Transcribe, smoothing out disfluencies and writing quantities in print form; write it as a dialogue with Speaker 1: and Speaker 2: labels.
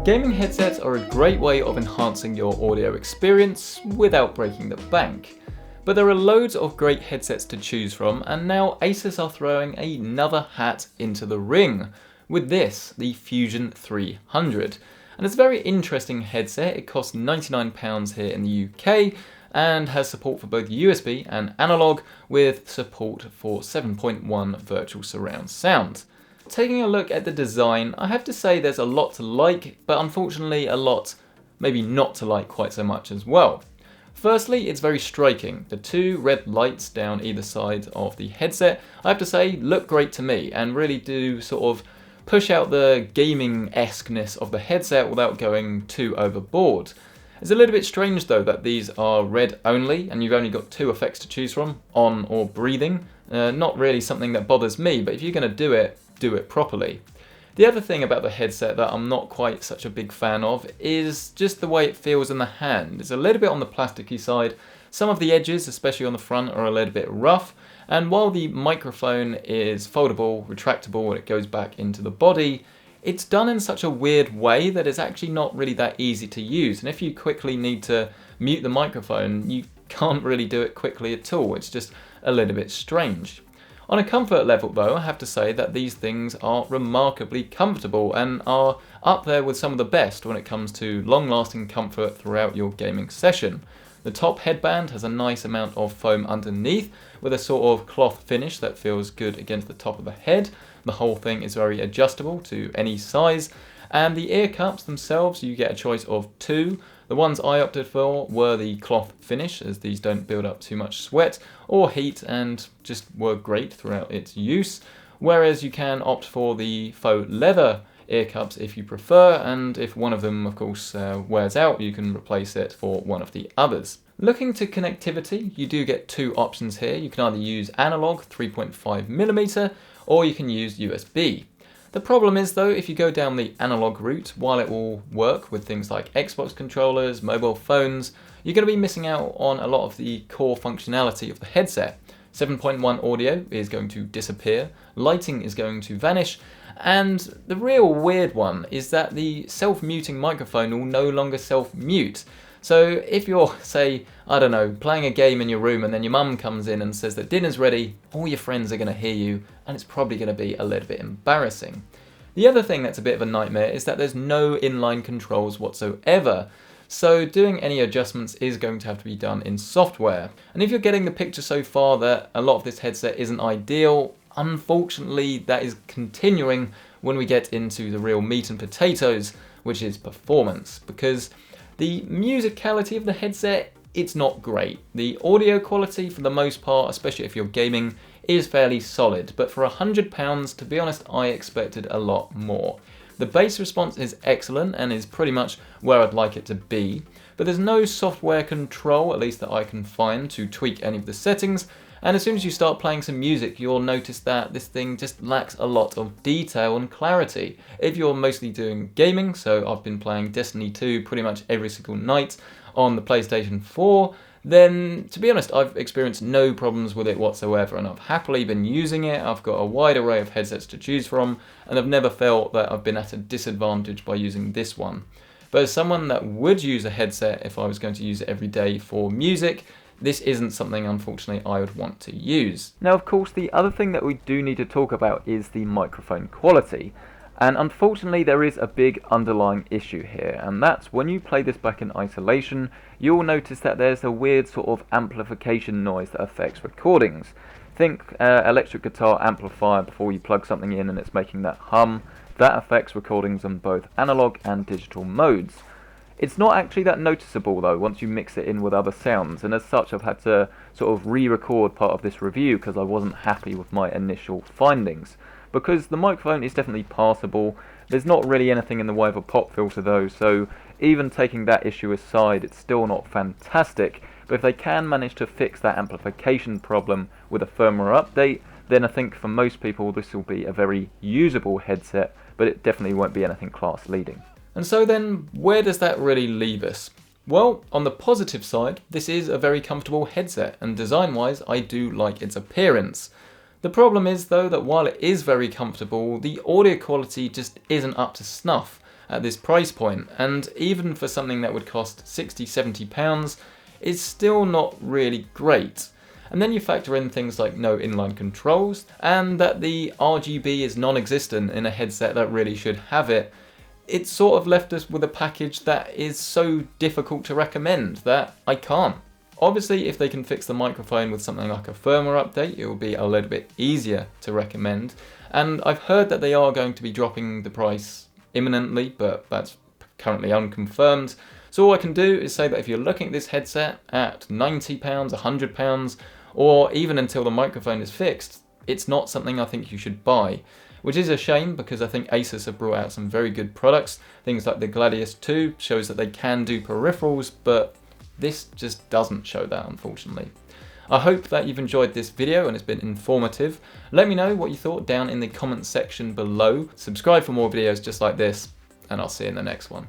Speaker 1: Gaming headsets are a great way of enhancing your audio experience without breaking the bank. But there are loads of great headsets to choose from, and now Asus are throwing another hat into the ring with this, the Fusion 300. And it's a very interesting headset. It costs £99 here in the UK and has support for both USB and analog, with support for 7.1 virtual surround sound. Taking a look at the design, I have to say there's a lot to like, but unfortunately a lot maybe not to like quite so much as well. Firstly, it's very striking. The two red lights down either side of the headset, I have to say, look great to me and really do sort of push out the gaming-esqueness of the headset without going too overboard. It's a little bit strange though that these are red only and you've only got two effects to choose from, on or breathing. Not really something that bothers me, but if you're going to do it properly. The other thing about the headset that I'm not quite such a big fan of is just the way it feels in the hand. It's a little bit on the plasticky side. Some of the edges, especially on the front, are a little bit rough, and while the microphone is foldable, retractable, and it goes back into the body, it's done in such a weird way that it's actually not really that easy to use, and if you quickly need to mute the microphone, you can't really do it quickly at all. It's just a little bit strange. On a comfort level though, I have to say that these things are remarkably comfortable and are up there with some of the best when it comes to long-lasting comfort throughout your gaming session. The top headband has a nice amount of foam underneath with a sort of cloth finish that feels good against the top of the head. The whole thing is very adjustable to any size, and the ear cups themselves, you get a choice of two. The ones I opted for were the cloth finish, as these don't build up too much sweat or heat and just work great throughout its use, whereas you can opt for the faux leather ear cups if you prefer, and if one of them of course wears out, you can replace it for one of the others. Looking to connectivity, you do get two options here. You can either use analog 3.5mm or you can use USB. The problem is though, if you go down the analog route, while it will work with things like Xbox controllers, mobile phones, you're going to be missing out on a lot of the core functionality of the headset. 7.1 audio is going to disappear, lighting is going to vanish, and the real weird one is that the self-muting microphone will no longer self-mute. So if you're, say, I don't know, playing a game in your room and then your mum comes in and says that dinner's ready, all your friends are going to hear you and it's probably going to be a little bit embarrassing. The other thing that's a bit of a nightmare is that there's no inline controls whatsoever. So doing any adjustments is going to have to be done in software. And if you're getting the picture so far that a lot of this headset isn't ideal, unfortunately that is continuing when we get into the real meat and potatoes, which is performance. Because the musicality of the headset, it's not great. The audio quality, for the most part, especially if you're gaming, is fairly solid. But for £100, to be honest, I expected a lot more. The bass response is excellent and is pretty much where I'd like it to be. But there's no software control, at least that I can find, to tweak any of the settings. And as soon as you start playing some music, you'll notice that this thing just lacks a lot of detail and clarity. If you're mostly doing gaming, so I've been playing Destiny 2 pretty much every single night on the PlayStation 4, then to be honest, I've experienced no problems with it whatsoever, and I've happily been using it. I've got a wide array of headsets to choose from, and I've never felt that I've been at a disadvantage by using this one. But as someone that would use a headset if I was going to use it every day for music, this isn't something, unfortunately, I would want to use. Now, of course, the other thing that we do need to talk about is the microphone quality. And unfortunately, there is a big underlying issue here, and that's when you play this back in isolation, you'll notice that there's a weird sort of amplification noise that affects recordings. Think electric guitar amplifier before you plug something in and it's making that hum. That affects recordings on both analog and digital modes. It's not actually that noticeable though once you mix it in with other sounds, and as such I've had to sort of re-record part of this review because I wasn't happy with my initial findings. Because the microphone is definitely passable, there's not really anything in the way of a pop filter though, so even taking that issue aside, it's still not fantastic. But if they can manage to fix that amplification problem with a firmware update, then I think for most people this will be a very usable headset, but it definitely won't be anything class leading. And so then, where does that really leave us? Well, on the positive side, this is a very comfortable headset, and design-wise, I do like its appearance. The problem is, though, that while it is very comfortable, the audio quality just isn't up to snuff. at this price point, and even for something that would cost £60–70, it's still not really great. And then you factor in things like no inline controls, and that the RGB is non-existent in a headset that really should have it. It's sort of left us with a package that is so difficult to recommend that I can't. Obviously, if they can fix the microphone with something like a firmware update, it will be a little bit easier to recommend. And I've heard that they are going to be dropping the price imminently, but that's currently unconfirmed. So all I can do is say that if you're looking at this headset at £90, £100, or even until the microphone is fixed, it's not something I think you should buy. Which is a shame, because I think Asus have brought out some very good products. Things like the Gladius 2 shows that they can do peripherals, but this just doesn't show that, unfortunately. I hope that you've enjoyed this video and it's been informative. Let me know what you thought down in the comments section below. Subscribe for more videos just like this, and I'll see you in the next one.